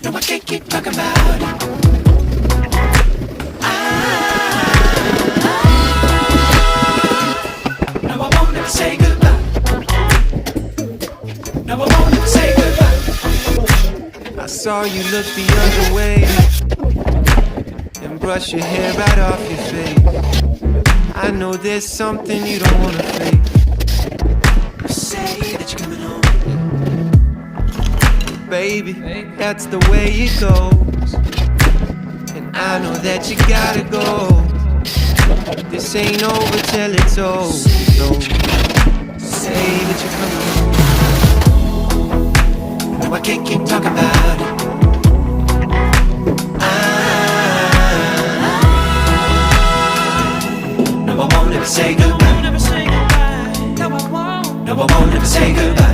No, I can't keep talking about it. No, I won't ever say goodbye. No, I won't ever say goodbye. I saw you look the other way and brush your hair right off your face. I know there's something you don't wanna face. Say that you're coming home. Baby, that's the way it goes. And I know that you gotta go. This ain't over till it's over. So say that you're coming home. No, I can't keep talking about it. No, I won't ever say goodbye. No, I won't ever say goodbye.